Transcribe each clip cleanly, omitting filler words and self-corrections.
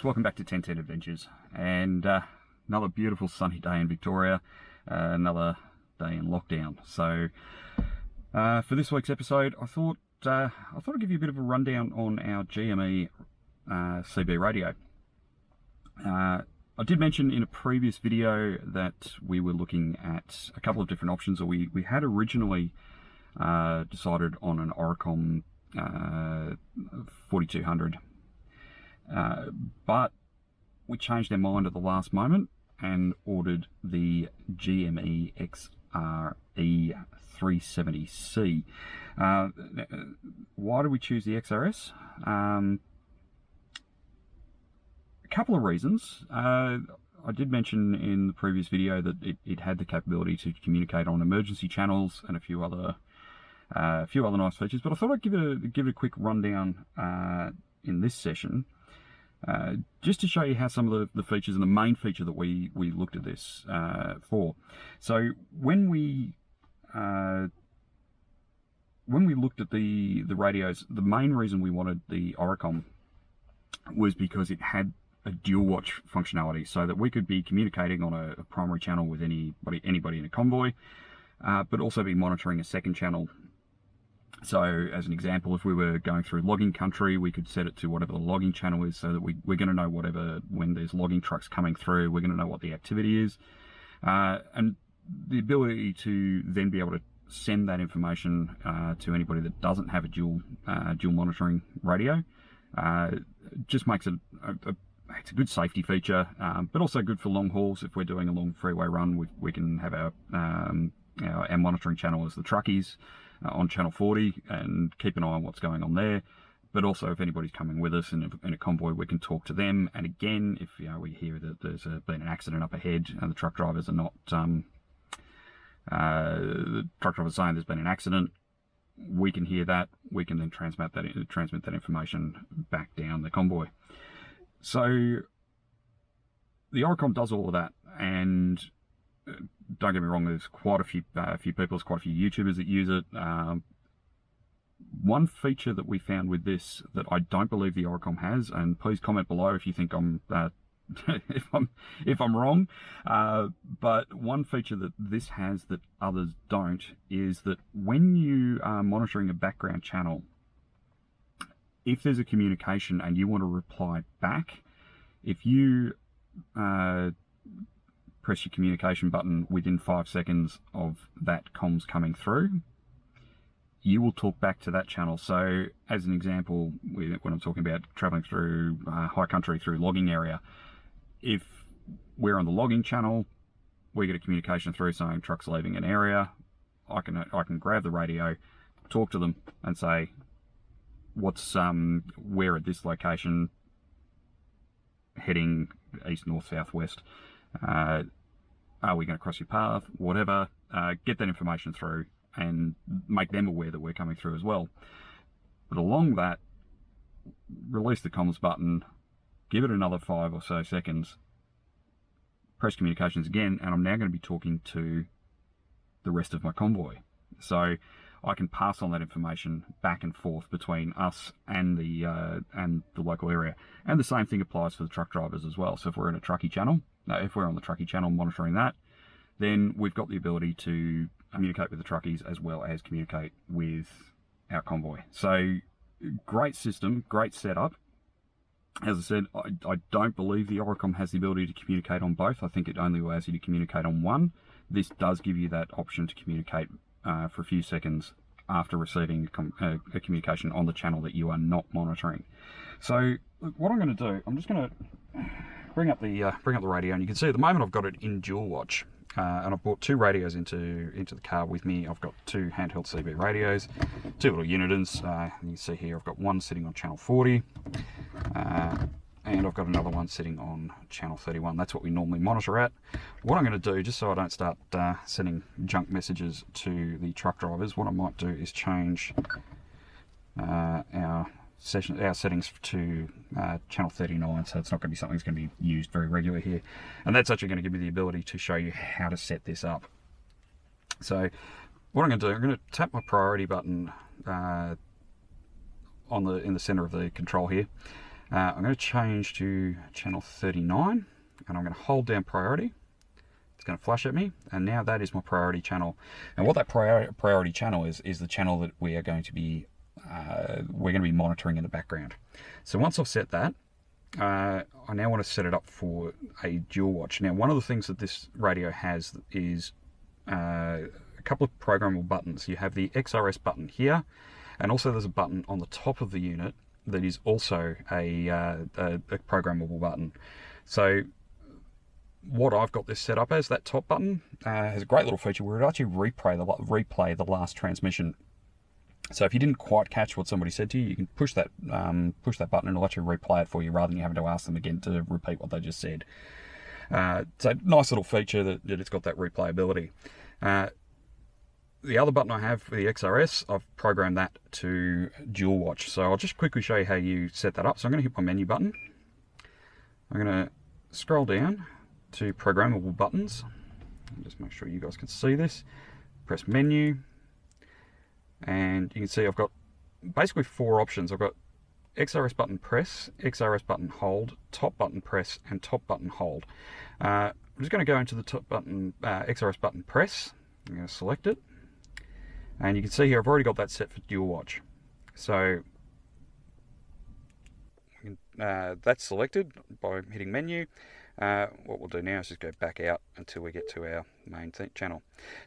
guys, welcome back to 1010 Adventures, and another beautiful sunny day in Victoria, another day in lockdown. So for this week's episode, I thought I'd give you a bit of a rundown on our GME CB radio. I did mention in a previous video that we were looking at a couple of different options, or we had originally decided on an Oricom 4200. But we changed our mind at the last moment and ordered the GME XRS 370C. Why did we choose the XRS? A couple of reasons. I did mention in the previous video that it had the capability to communicate on emergency channels and a few other nice features. But I thought I'd give it a quick rundown in this session. Just to show you how some of the features and the main feature that we looked at this for. So when we looked at the radios, the main reason we wanted the Oricom was because it had a dual watch functionality, so that we could be communicating on a primary channel with anybody in a convoy, but also be monitoring a second channel. So as an example, if we were going through logging country, we could set it to whatever the logging channel is, so that we're going to know when there's logging trucks coming through, we're going to know what the activity is. And the ability to then be able to send that information to anybody that doesn't have a dual monitoring radio just makes it it's a good safety feature, but also good for long hauls. If we're doing a long freeway run, we can have our monitoring channel as the truckies on channel 40 and keep an eye on what's going on there. But also, if anybody's coming with us in a convoy, we can talk to them. And again, if we hear that there's been an accident up ahead and the truck drivers are not, the truck drivers saying there's been an accident, we can hear that. We can then transmit that information back down the convoy. So the Oricom does all of that, and don't get me wrong, there's quite a few people, there's quite a few YouTubers that use it. One feature that we found with this that I don't believe the Oricom has, and please comment below if you think I'm if I'm wrong, but one feature that this has that others don't is that when you are monitoring a background channel, if there's a communication and you want to reply back, if you press your communication button within 5 seconds of that comms coming through, you will talk back to that channel. So as an example, when I'm talking about traveling through high country through logging area, if we're on the logging channel, we get a communication through saying trucks leaving an area, I can grab the radio, talk to them and say, we're at this location, heading east, north, south, west. Are we going to cross your path? Whatever. Get that information through and make them aware that we're coming through as well. But along that, release the comms button, give it another 5 or so seconds, press communications again, and I'm now going to be talking to the rest of my convoy. So I can pass on that information back and forth between us and the local area. And the same thing applies for the truck drivers as well. So if we're in a truckie channel, if we're on the truckie channel monitoring that, then we've got the ability to communicate with the truckies as well as communicate with our convoy. So great system, great setup. As I said, I don't believe the Oricom has the ability to communicate on both. I think it only allows you to communicate on one. This does give you that option to communicate for a few seconds after receiving a communication on the channel that you are not monitoring. So look, what I'm going to do, I'm just going to bring up the radio, and you can see at the moment I've got it in dual watch, and I've brought 2 radios into the car with me. I've got 2 handheld CB radios, 2 little unitons. You can see here I've got one sitting on channel 40, and I've got another one sitting on channel 31. That's what we normally monitor at. What I'm going to do, just so I don't start sending junk messages to the truck drivers, what I might do is change our settings to channel 39, so it's not going to be something that's going to be used very regularly here. And that's actually going to give me the ability to show you how to set this up. So what I'm going to do, I'm going to tap my priority button in the center of the control here. I'm going to change to channel 39, and I'm going to hold down priority. It's going to flash at me, and now that is my priority channel. And what that priority channel is the channel that we are going to be monitoring in the background. So once I've set that, I now want to set it up for a dual watch. Now, one of the things that this radio has is a couple of programmable buttons. You have the XRS button here, and also there's a button on the top of the unit that is also a programmable button. So what I've got this set up as, that top button, has a great little feature where it actually replay the last transmission. So if you didn't quite catch what somebody said to you, you can push that button and it'll actually replay it for you rather than you having to ask them again to repeat what they just said. So nice little feature that it's got that replayability. The other button I have for the XRS, I've programmed that to dual watch. So I'll just quickly show you how you set that up. So I'm going to hit my menu button. I'm going to scroll down to programmable buttons. Just make sure you guys can see this. Press menu. And you can see I've got basically 4 options. I've got XRS button press, XRS button hold, top button press, and top button hold. I'm just going to go into the top button, XRS button press. I'm going to select it. And you can see here I've already got that set for dual watch. So that's selected by hitting menu. What we'll do now is just go back out until we get to our main channel.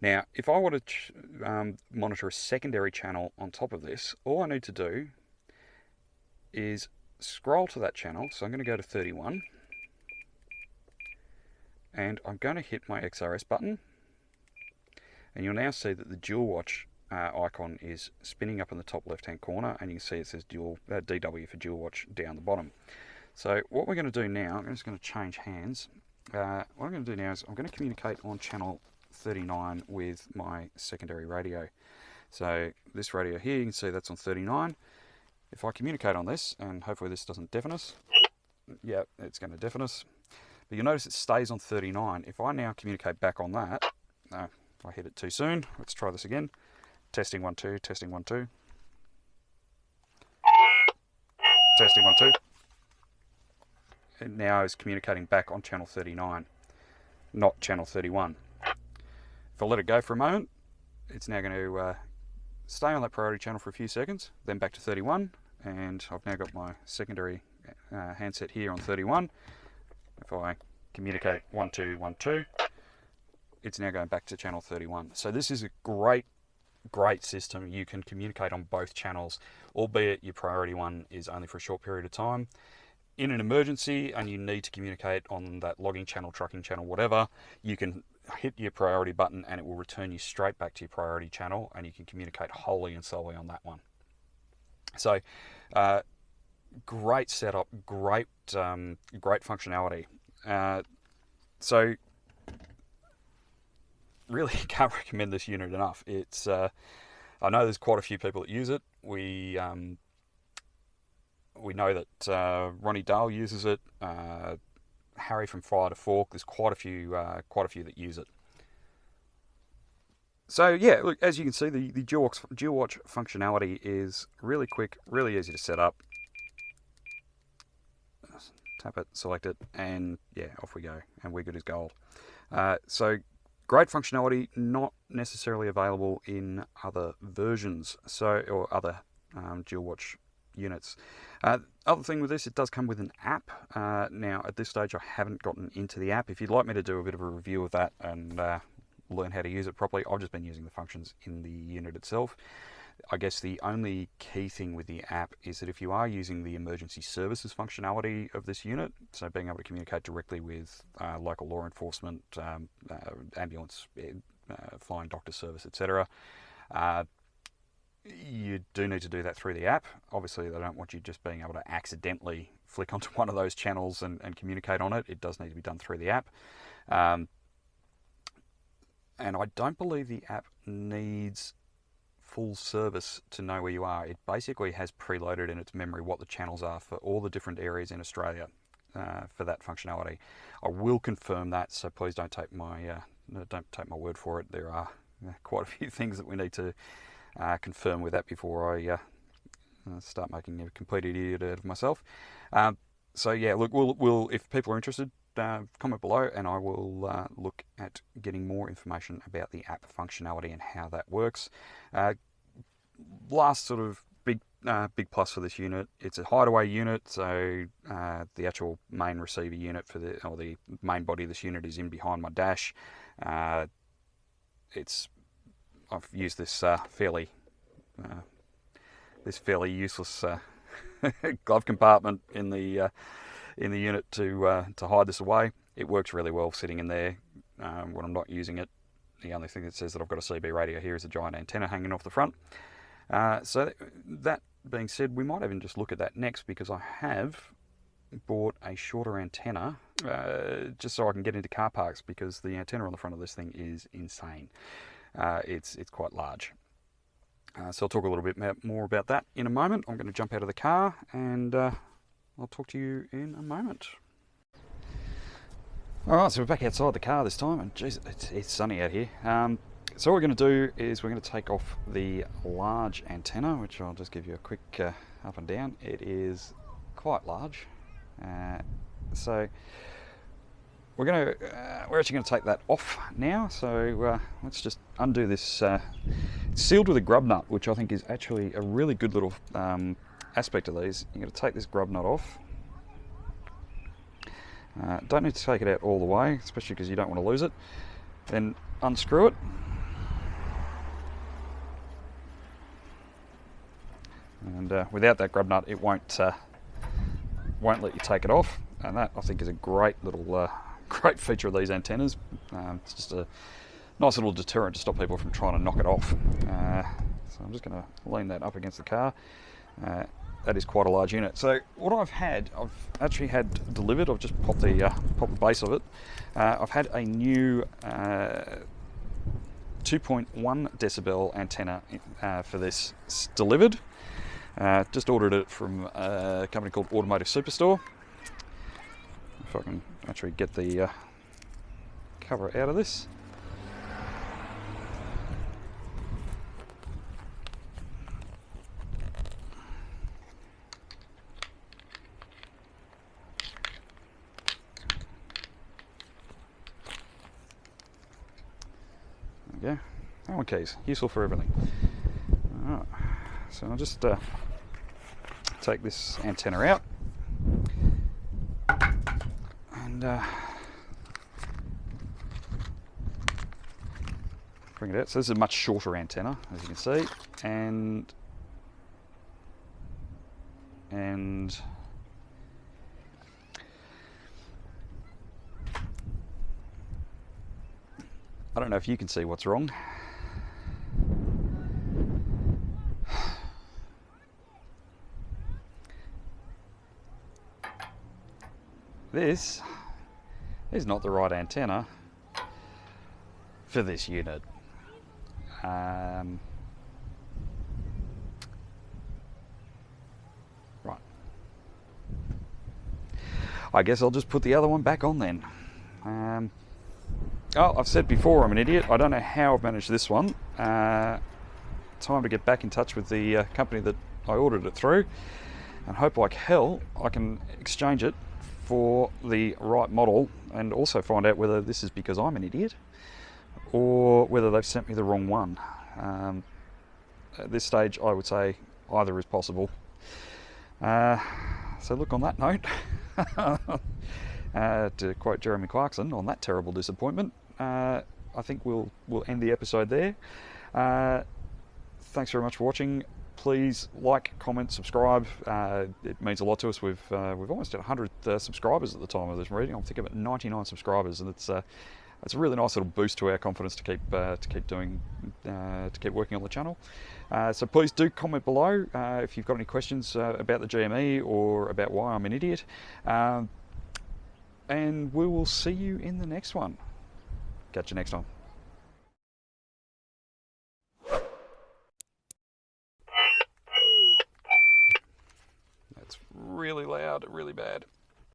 Now, if I want to monitor a secondary channel on top of this, all I need to do is scroll to that channel. So I'm going to go to 31, and I'm going to hit my XRS button, and you'll now see that the dual watch icon is spinning up in the top left hand corner, and you can see it says DW for dual watch down the bottom. So what we're going to do now, I'm just going to change hands. What I'm going to do now is I'm going to communicate on channel 39 with my secondary radio. So this radio here, you can see that's on 39. If I communicate on this, and hopefully this doesn't deafen us, yeah, it's going to deafen us. But you'll notice it stays on 39. If I now communicate back on that, I hit it too soon. Let's try this again. Testing 1 2, testing 1 2. Testing 1 2. It now is communicating back on channel 39, not channel 31. If I let it go for a moment, it's now going to stay on that priority channel for a few seconds, then back to 31, and I've now got my secondary handset here on 31. If I communicate 1 2 1 2, it's now going back to channel 31. So this is a great system. You can communicate on both channels, albeit your priority one is only for a short period of time. In an emergency and you need to communicate on that logging channel, trucking channel, whatever, you can hit your priority button and it will return you straight back to your priority channel, and you can communicate wholly and solely on that one. So great setup, great functionality. So really can't recommend this unit enough. It's I know there's quite a few people that use it. We know that Ronnie Dale uses it. Harry from Fire to Fork. There's quite a few that use it. So yeah, look, as you can see, the dual watch functionality is really quick, really easy to set up. Tap it, select it, and yeah, off we go, and we're good as gold. So great functionality, not necessarily available in other versions, or other dual watch units. Other thing with this, it does come with an app. Now at this stage I haven't gotten into the app. If you'd like me to do a bit of a review of that and learn how to use it properly, I've just been using the functions in the unit itself. I guess the only key thing with the app is that if you are using the emergency services functionality of this unit, so being able to communicate directly with local law enforcement, ambulance, flying doctor service, etc., you do need to do that through the app. Obviously, they don't want you just being able to accidentally flick onto one of those channels and communicate on it. It does need to be done through the app. And I don't believe the app needs full service to know where you are. It basically has preloaded in its memory what the channels are for all the different areas in Australia for that functionality. I will confirm that, so please don't take my word for it. There are quite a few things that we need to confirm with that before I start making a complete idiot out of myself. So yeah, look, we'll if people are interested, comment below, and I will look at getting more information about the app functionality and how that works. Last sort of big plus for this unit, it's a Hideaway unit, so the actual main receiver unit for the main body of this unit is in behind my dash. I've used this fairly useless glove compartment in the unit to hide this away. It works really well sitting in there when I'm not using it. The only thing that says that I've got a CB radio here is a giant antenna hanging off the front. So that being said, we might even just look at that next, because I have bought a shorter antenna just so I can get into car parks, because the antenna on the front of this thing is insane. It's quite large. So I'll talk a little bit more about that in a moment. I'm going to jump out of the car and I'll talk to you in a moment. Alright, so we're back outside the car this time, and geez, it's sunny out here. So what we're going to do is we're going to take off the large antenna, which I'll just give you a quick up and down. It is quite large. So we're actually going to take that off now. So let's just undo this. It's sealed with a grub nut, which I think is actually a really good little aspect of these. You're going to take this grub nut off. Don't need to take it out all the way, especially because you don't want to lose it. Then unscrew it. And without that grub nut, it won't let you take it off. And that, I think, is a great little great feature of these antennas. It's just a nice little deterrent to stop people from trying to knock it off. So I'm just going to lean that up against the car. That is quite a large unit. So what I've actually had delivered. I've just popped the base of it. I've had a new 2.1 decibel antenna for this delivered. Just ordered it from a company called Automotive Superstore. If I can actually get the cover out of this. There we go. Allen keys, useful for everything. Alright, so I'll just take this antenna out and bring it out. So this is a much shorter antenna, as you can see, and I don't know if you can see what's wrong. This is not the right antenna for this unit. Right. I guess I'll just put the other one back on then. Oh, I've said before I'm an idiot. I don't know how I've managed this one. Time to get back in touch with the company that I ordered it through, and hope like hell I can exchange it for the right model, and also find out whether this is because I'm an idiot or whether they've sent me the wrong one. At this stage I would say either is possible. So look, on that note, to quote Jeremy Clarkson, on that terrible disappointment, I think we'll end the episode there. Thanks very much for watching. Please like, comment, subscribe. It means a lot to us. We've almost at 100 subscribers at the time of this reading. I'm thinking about 99 subscribers, and it's a really nice little boost to our confidence to keep working on the channel. So please do comment below if you've got any questions about the GME or about why I'm an idiot. And we will see you in the next one. Catch you next time. That's really loud, really bad.